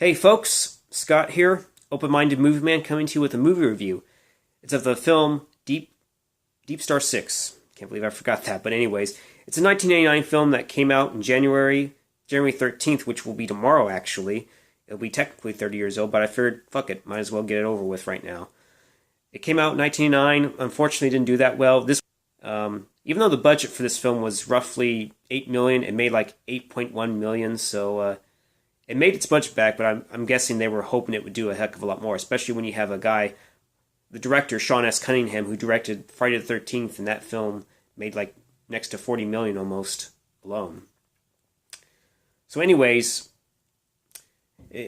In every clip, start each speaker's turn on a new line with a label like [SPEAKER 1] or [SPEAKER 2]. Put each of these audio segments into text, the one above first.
[SPEAKER 1] Hey folks, Scott here, open-minded movie man coming to you with a movie review. It's of the film DeepStar Six. Can't believe I forgot that, but anyways, it's a 1989 film that came out in January 13th, which will be tomorrow actually. It'll be technically 30 years old, but I figured, fuck it, might as well get it over with right now. It came out in 1989, unfortunately didn't do that well. Even though the budget for this film was roughly $8 million, it made like $8.1 million, so it made its budget back, but I'm guessing they were hoping it would do a heck of a lot more, especially when you have a guy, the director, Sean S. Cunningham, who directed Friday the 13th, and that film made like next to $40 million almost alone. So anyways,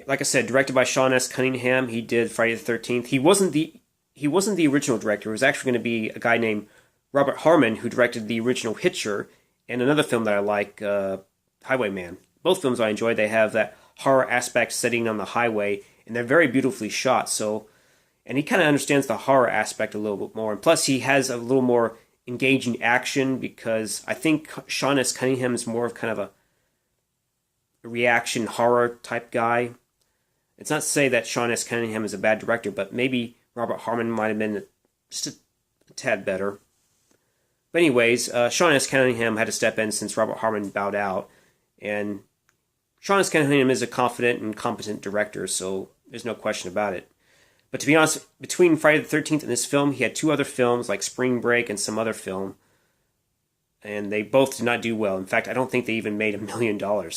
[SPEAKER 1] like I said, directed by Sean S. Cunningham, he did Friday the 13th. He wasn't the original director. It was actually going to be a guy named Robert Harmon who directed the original Hitcher and another film that I like, Highwayman. Both films I enjoy. They have that horror aspect setting on the highway, and they're very beautifully shot. So, and he kind of understands the horror aspect a little bit more. And plus, he has a little more engaging action because I think Sean S. Cunningham is more of kind of a reaction horror type guy. It's not to say that Sean S. Cunningham is a bad director, but maybe Robert Harmon might have been just a tad better. But anyways, Sean S. Cunningham had to step in since Robert Harmon bowed out, and Sean S. Cunningham is a confident and competent director, so there's no question about it. But to be honest, between Friday the 13th and this film, he had two other films like Spring Break and some other film, and they both did not do well. In fact, I don't think they even made $1 million.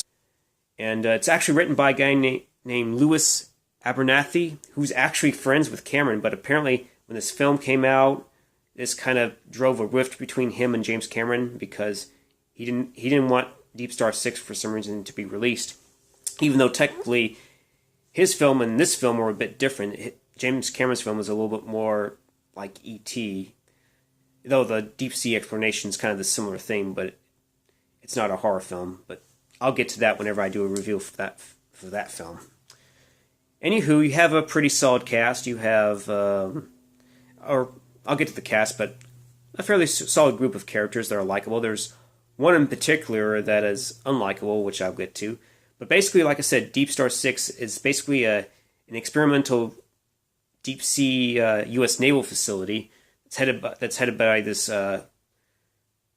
[SPEAKER 1] And it's actually written by a guy named Louis Abernathy, who's actually friends with Cameron, but apparently when this film came out, this kind of drove a rift between him and James Cameron because he didn't want DeepStar Six for some reason to be released, even though technically his film and this film were a bit different. James Cameron's film was a little bit more like E.T., though the deep sea exploration is kind of the similar thing, but it's not a horror film. But I'll get to that whenever I do a review for that film. Anywho, you have a pretty solid cast. You have, or I'll get to the cast, but a fairly solid group of characters that are likable. There's one in particular that is unlikable, which I'll get to. But basically, like I said, DeepStar Six is basically an experimental deep sea U.S. naval facility that's headed by this guy.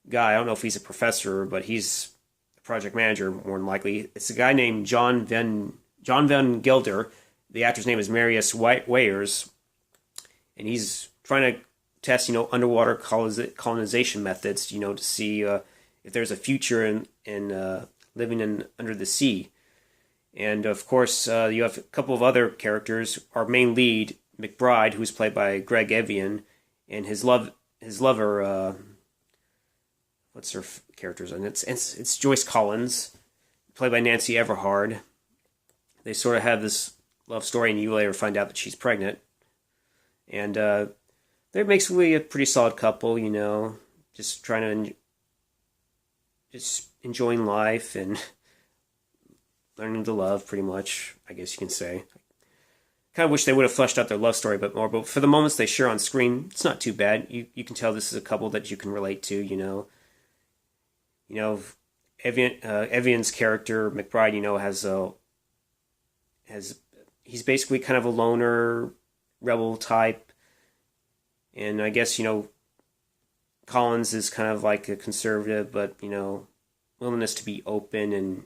[SPEAKER 1] I don't know if he's a professor, but he's a project manager more than likely. It's a guy named John Van Gelder. The actor's name is Marius Weyers, and he's trying to test, underwater colonization methods, to see if there's a future in living under the sea. And of course, you have a couple of other characters. Our main lead, McBride, who's played by Greg Evigan, and his lover, what's her character's name? It's Joyce Collins, played by Nancy Everhard. They sort of have this love story, and you later find out that she's pregnant. And they're basically a pretty solid couple, just trying to just enjoying life and learning to love, pretty much, I guess you can say. Kind of wish they would have fleshed out their love story a bit more, but for the moments they share on screen, it's not too bad. You can tell this is a couple that you can relate to, Evian's character, McBride, he's basically kind of a loner, rebel type, and I guess, Collins is kind of like a conservative, but, willingness to be open and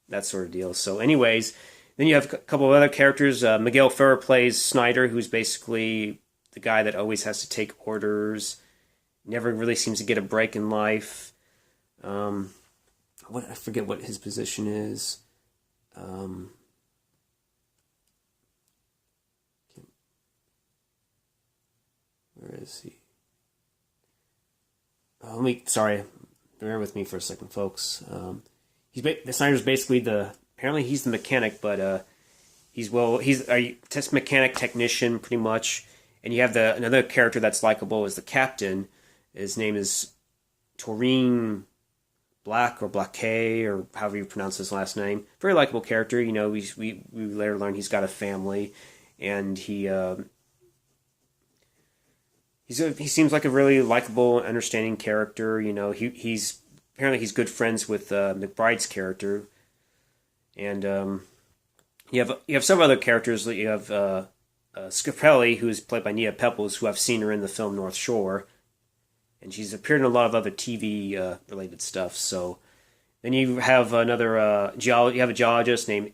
[SPEAKER 1] that sort of deal. So anyways, then you have a couple of other characters. Miguel Ferrer plays Snyder, who's basically the guy that always has to take orders, never really seems to get a break in life. I forget what his position is. Where is he? Sorry, bear with me for a second, folks. Snyder's basically apparently he's the mechanic, but he's a test mechanic technician pretty much. And you have another character that's likable is the captain. His name is Taurean Blacque or Blacque or however you pronounce his last name. Very likable character. We later learn he's got a family, and he seems like a really likable, understanding character. He's apparently he's good friends with McBride's character, and You have several other characters. You have Scarpelli, who is played by Nia Pepples, who I've seen her in the film North Shore, and she's appeared in a lot of other TV related stuff. So then you have another you have a geologist named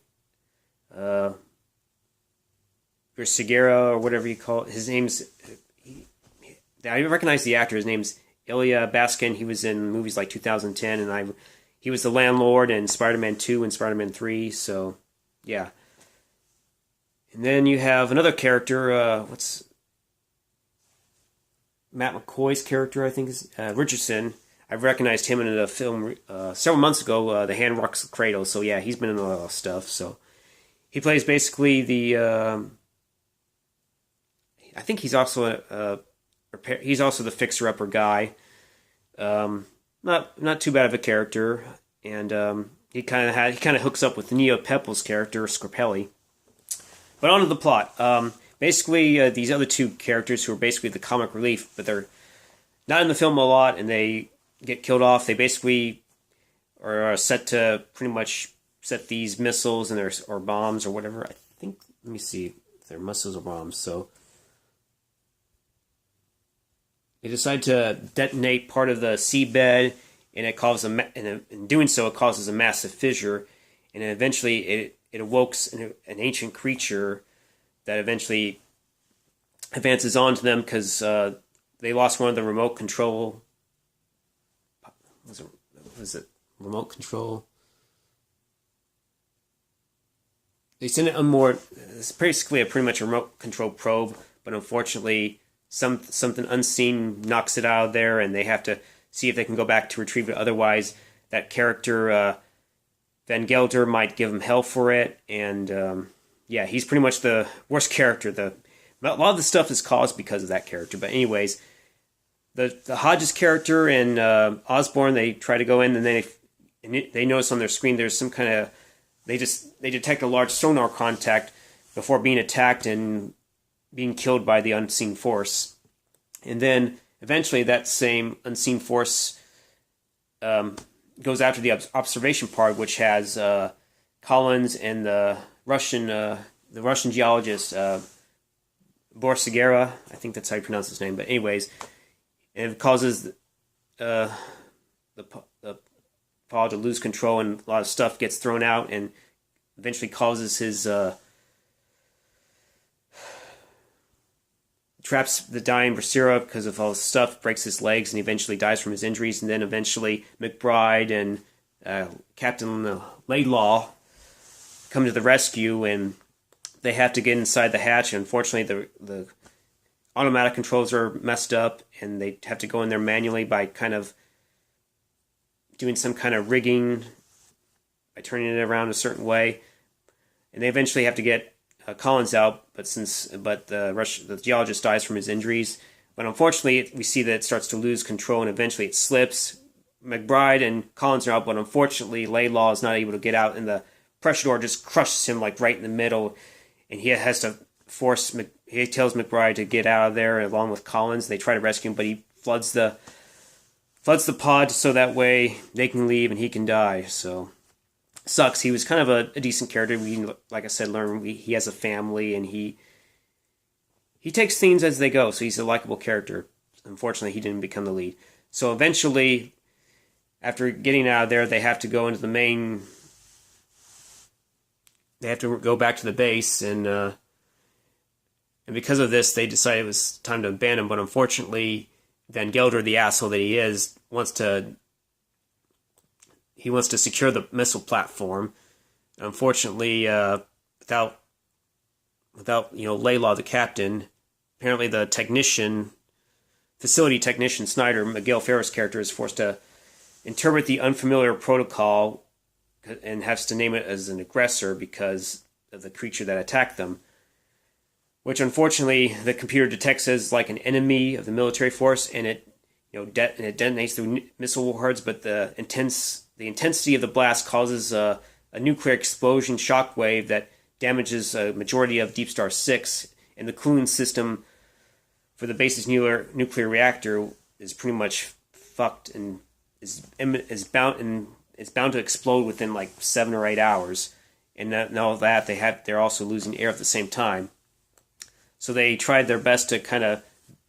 [SPEAKER 1] Segura or whatever you call it. His name's I recognize the actor. His name's Ilya Baskin. He was in movies like 2010, and he was the landlord in Spider-Man 2 and Spider-Man 3. So yeah. And then you have another character. What's Matt McCoy's character? I think is Richardson. I've recognized him in a film several months ago. The Hand Rocks the Cradle. So yeah, he's been in a lot of stuff. So he plays basically the. I think he's also he's also the fixer-upper guy. Not too bad of a character, and he kind of hooks up with Neo Peppel's character Scarpelli. But on to the plot. Basically, these other two characters who are basically the comic relief, but they're not in the film a lot, and they get killed off. They basically are set to pretty much set these missiles and or bombs or whatever. I think. Let me see if they're missiles or bombs. So they decide to detonate part of the seabed, and it causes in doing so, it causes a massive fissure, and eventually it evokes an ancient creature that eventually advances onto them because they lost one of the remote control. Was it remote control? They send it on more. It's basically pretty much a remote control probe, but unfortunately, something unseen knocks it out of there, and they have to see if they can go back to retrieve it. Otherwise, that character. Van Gelder might give him hell for it, and yeah, he's pretty much the worst character. A lot of the stuff is caused because of that character. But anyways, the Hodges character and Osborn, they try to go in, and they notice on their screen there's some kind of they detect a large sonar contact before being attacked and being killed by the unseen force, and then eventually that same unseen force. Goes after the observation part, which has Collins and the Russian geologist Boris Segura. I think that's how you pronounce his name. But anyways, it causes the pod to lose control, and a lot of stuff gets thrown out, and eventually causes his traps the dying Bracera because of all the stuff, breaks his legs, and eventually dies from his injuries. And then eventually McBride and Captain Laidlaw come to the rescue, and they have to get inside the hatch. Unfortunately, the automatic controls are messed up, and they have to go in there manually by kind of doing some kind of rigging, by turning it around a certain way. And they eventually have to get Collins out, but the geologist dies from his injuries. But unfortunately, we see that it starts to lose control, and eventually it slips. McBride and Collins are out, but unfortunately, Laidlaw is not able to get out, and the pressure door just crushes him like right in the middle, and he has to he tells McBride to get out of there along with Collins. They try to rescue him, but he floods the pod so that way they can leave and he can die. So sucks. He was kind of a decent character. We, like I said, learn he has a family, and he takes things as they go. So he's a likable character. Unfortunately, he didn't become the lead. So eventually, after getting out of there, they have to go into the main. They have to go back to the base, and because of this, they decided it was time to abandon. But unfortunately, Van Gelder, the asshole that he is, wants to secure the missile platform. Unfortunately, without Laidlaw, the captain, apparently the facility technician Snyder, Miguel Ferrer's character, is forced to interpret the unfamiliar protocol and has to name it as an aggressor because of the creature that attacked them, which unfortunately the computer detects as like an enemy of the military force, and it detonates the missile warheads, but the intensity of the blast causes a nuclear explosion shockwave that damages a majority of DeepStar Six, and the cooling system for the base's nuclear reactor is pretty much fucked and is bound to explode within like 7 or 8 hours. and all that they're also losing air at the same time. So they tried their best to kind of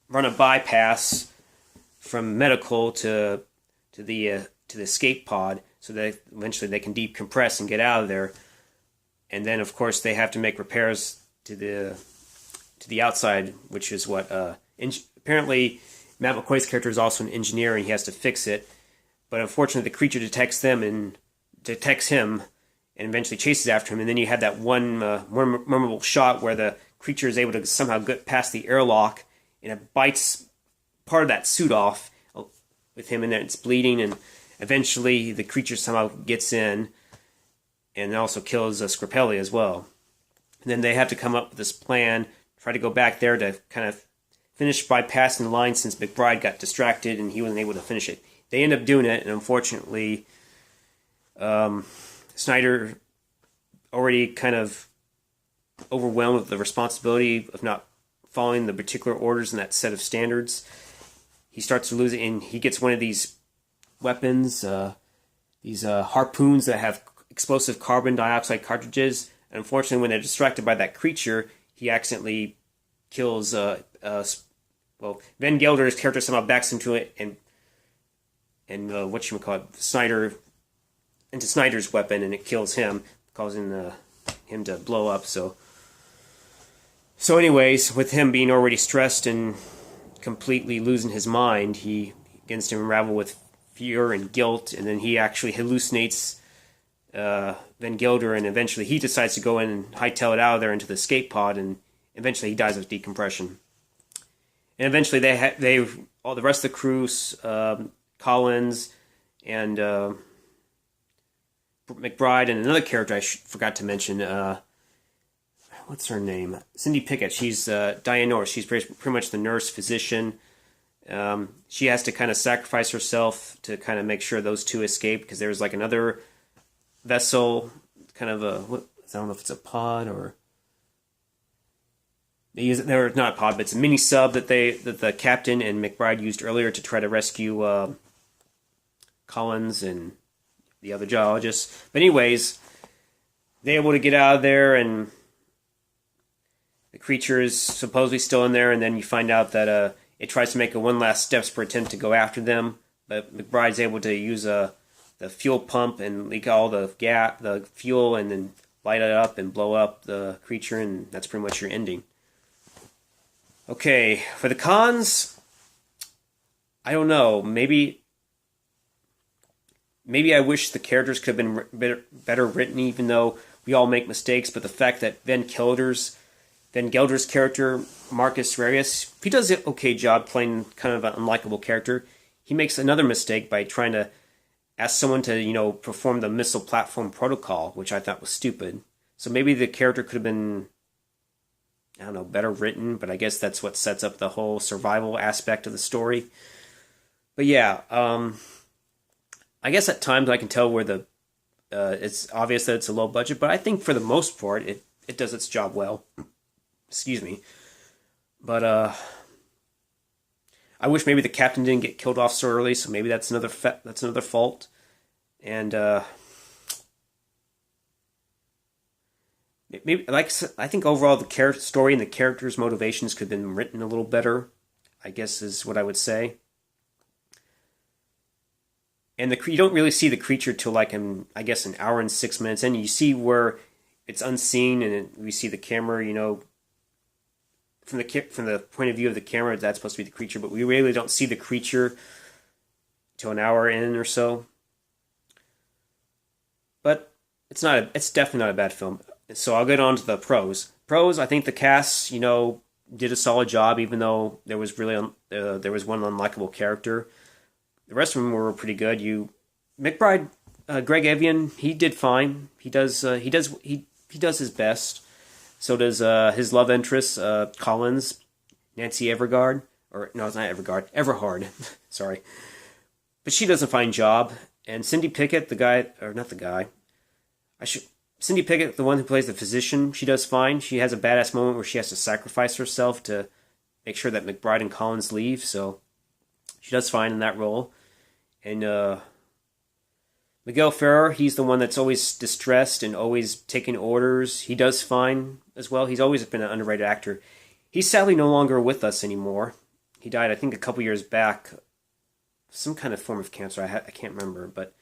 [SPEAKER 1] run a bypass from medical to the escape pod, so that eventually they can decompress and get out of there. And then, of course, they have to make repairs to the outside, which is what apparently Matt McCoy's character is also an engineer, and he has to fix it. But unfortunately, the creature detects him and eventually chases after him. And then you have that one memorable shot where the creature is able to somehow get past the airlock, and it bites part of that suit off with him in there. It's bleeding, and eventually the creature somehow gets in and also kills Scripelli as well. And then they have to come up with this plan, try to go back there to kind of finish bypassing the line, since McBride got distracted and he wasn't able to finish it. They end up doing it, and unfortunately, Snyder, already kind of overwhelmed with the responsibility of not following the particular orders in that set of standards, he starts to lose it, and he gets one of these weapons, these harpoons that have explosive carbon dioxide cartridges. And unfortunately, when they're distracted by that creature, he accidentally kills, Van Gelder's character somehow backs into it, and Snyder's weapon, and it kills him, causing him to blow up. So anyways, with him being already stressed and completely losing his mind, he begins to unravel with fear and guilt, and then he actually hallucinates Van Gelder, and eventually he decides to go in and hightail it out of there into the escape pod, and eventually he dies of decompression. And eventually all the rest of the crew, Collins and McBride and another character I forgot to mention, what's her name? Cindy Pickett. She's Diane Norris. She's pretty much the nurse physician. She has to kind of sacrifice herself to kind of make sure those two escape, because there's like another vessel, kind of I don't know if it's a pod or they're not a pod, but it's a mini sub that the captain and McBride used earlier to try to rescue Collins and the other geologists. But anyways, they're able to get out of there, and the creature is supposedly still in there, and then you find out that it tries to make one last desperate attempt to go after them, but McBride's able to use the fuel pump and leak all the fuel, and then light it up and blow up the creature, and that's pretty much your ending. Okay, for the cons, I don't know, maybe I wish the characters could have been better written, even though we all make mistakes, but the fact that Van Gelder's character, Marcus Reyes, he does an okay job playing kind of an unlikable character. He makes another mistake by trying to ask someone to, perform the missile platform protocol, which I thought was stupid. So maybe the character could have been, I don't know, better written, but I guess that's what sets up the whole survival aspect of the story. But yeah, I guess at times I can tell where it's obvious that it's a low budget, but I think for the most part it does its job well. Excuse me. But I wish maybe the captain didn't get killed off so early, so maybe that's another fault. And maybe, like I think overall the story and the characters' motivations could have been written a little better, I guess is what I would say. And you don't really see the creature till like an hour and 6 minutes, and you see where it's unseen, and we see the camera, from the point of view of the camera, that's supposed to be the creature, but we really don't see the creature till an hour in or so. But it's definitely not a bad film. So I'll get on to the pros. I think the cast, did a solid job, even though there was one unlikable character. The rest of them were pretty good. McBride, Greg Evigan, he did fine. He does his best. So does his love interest, Collins, Nancy Everhard, or no, it's not Everhard, Everhard. Sorry, but she does a fine job. And Cindy Pickett, Cindy Pickett, the one who plays the physician, she does fine. She has a badass moment where she has to sacrifice herself to make sure that McBride and Collins leave. So she does fine in that role. And Miguel Ferrer, he's the one that's always distressed and always taking orders. He does fine as well. He's always been an underrated actor. He's sadly no longer with us anymore. He died, I think, a couple years back. Some kind of form of cancer. I can't remember, but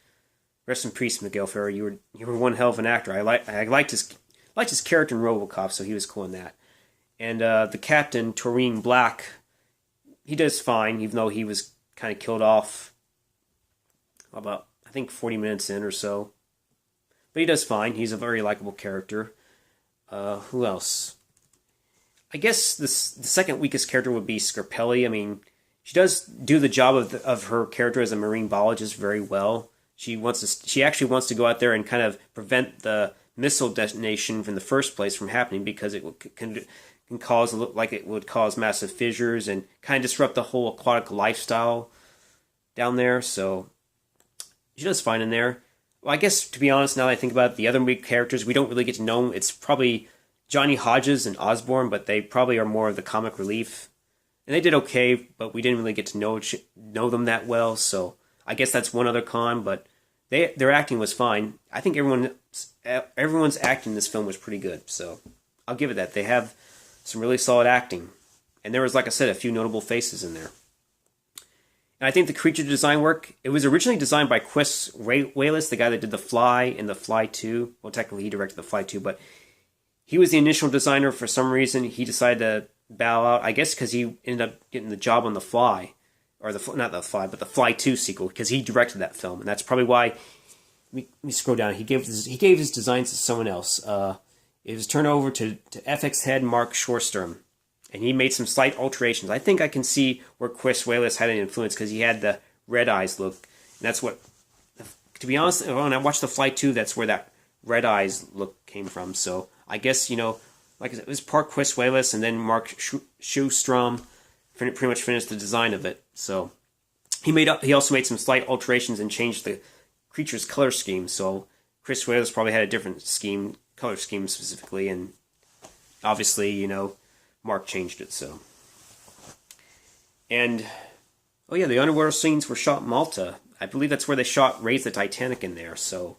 [SPEAKER 1] rest in peace, Miguel Ferrer. You were one hell of an actor. I liked his character in RoboCop, so he was cool in that. And the captain, Taurean Blacque, he does fine, even though he was kind of killed off about, I think, 40 minutes in or so. But he does fine. He's a very likable character. Who else? I guess the second weakest character would be Scarpelli. I mean, she does do the job of her character as a marine biologist very well. She actually wants to go out there and kind of prevent the missile detonation from the first place from happening, because it can cause, like it would cause massive fissures and kind of disrupt the whole aquatic lifestyle down there. So she does fine in there. Well, I guess, to be honest, now that I think about it, the other weak characters, we don't really get to know them. It's probably Johnny Hodges and Osborne, but they probably are more of the comic relief. And they did okay, but we didn't really get to know them that well, so I guess that's one other con, but their acting was fine. I think everyone's acting in this film was pretty good, so I'll give it that. They have some really solid acting. And there was, like I said, a few notable faces in there. And I think the creature design work, it was originally designed by Chris Wallace, the guy that did The Fly and The Fly 2. Well, technically he directed The Fly 2, but he was the initial designer. For some reason, he decided to bow out, I guess because he ended up getting the job on The Fly. Or not The Fly, but The Fly 2 sequel, because he directed that film. And that's probably why, let me scroll down, he gave his designs to someone else. It was turned over to FX head Mark Shorstrom. And he made some slight alterations. I think I can see where Chris Wallace had an influence, because he had the red eyes look. And that's what, to be honest, when I watched The Fly 2, that's where that red eyes look came from. So I guess, like I said, it was part Chris Wallace, and then Mark Shorstrom pretty much finished the design of it. So he also made some slight alterations and changed the creature's color scheme. So Chris Wallace probably had a different color scheme specifically, and obviously, Mark changed it. So, and oh yeah, the underwater scenes were shot in Malta. I believe that's where they shot Raise the Titanic in there. So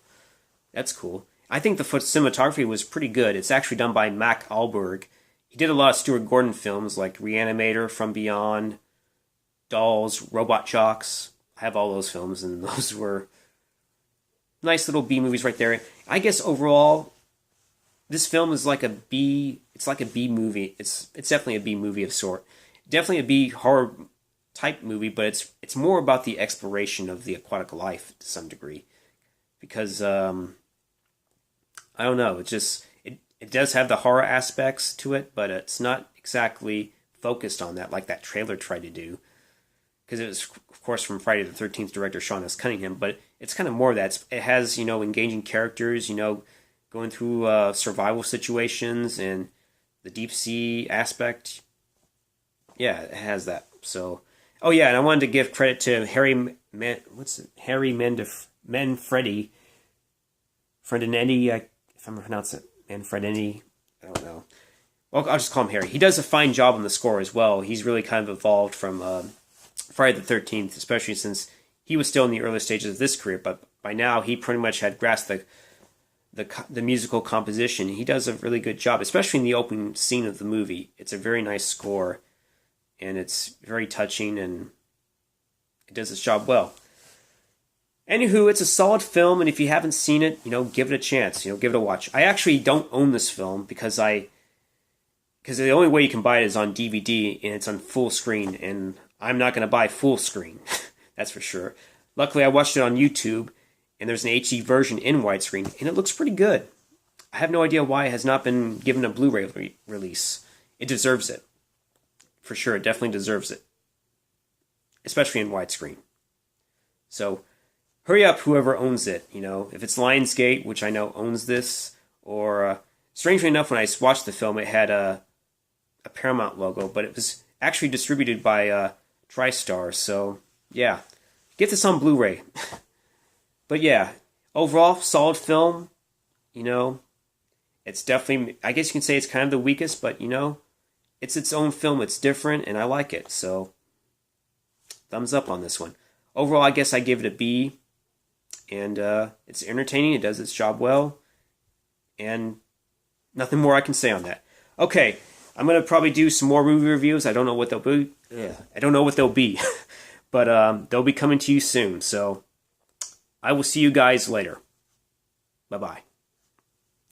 [SPEAKER 1] that's cool. I think the cinematography was pretty good. It's actually done by Mac Alberg. He did a lot of Stuart Gordon films like Reanimator, From Beyond, Dolls, Robot Jocks. I have all those films, and those were nice little B movies right there. I guess overall, this film is like a B. It's like a B movie. It's definitely a B movie of sort. Definitely a B horror type movie, but it's more about the exploration of the aquatic life to some degree, because I don't know. It does have the horror aspects to it, but it's not exactly focused on that like that trailer tried to do. Because it was, of course, from Friday the 13th director Sean S. Cunningham, but it's kind of more of that. It has, engaging characters, going through survival situations and the deep sea aspect. Yeah, it has that. So, oh yeah, and I wanted to give credit to Harry Manfredi, Fredinetti, if I'm pronouncing it. Manfredini, I don't know. Well, I'll just call him Harry. He does a fine job on the score as well. He's really kind of evolved from Friday the 13th, especially since he was still in the early stages of this career. But by now, he pretty much had grasped the musical composition. He does a really good job, especially in the opening scene of the movie. It's a very nice score, and it's very touching, and it does its job well. Anywho, it's a solid film, and if you haven't seen it, give it a chance. Give it a watch. I actually don't own this film because the only way you can buy it is on DVD, and it's on full screen, and I'm not going to buy full screen. That's for sure. Luckily, I watched it on YouTube, and there's an HD version in widescreen, and it looks pretty good. I have no idea why it has not been given a Blu-ray release. It deserves it. For sure, it definitely deserves it. Especially in widescreen. So, hurry up, whoever owns it. If it's Lionsgate, which I know owns this, or strangely enough, when I watched the film, it had a Paramount logo, but it was actually distributed by TriStar. So yeah, get this on Blu-ray. But yeah, overall, solid film. It's definitely, I guess you can say it's kind of the weakest, but it's its own film. It's different, and I like it. So thumbs up on this one. Overall, I guess I give it a B. and it's entertaining. It does its job well, and nothing more I can say on that. Okay, I'm gonna probably do some more movie reviews. I don't know what they'll be. I don't know what they'll be, but they'll be coming to you soon. So I will see you guys later. Bye bye.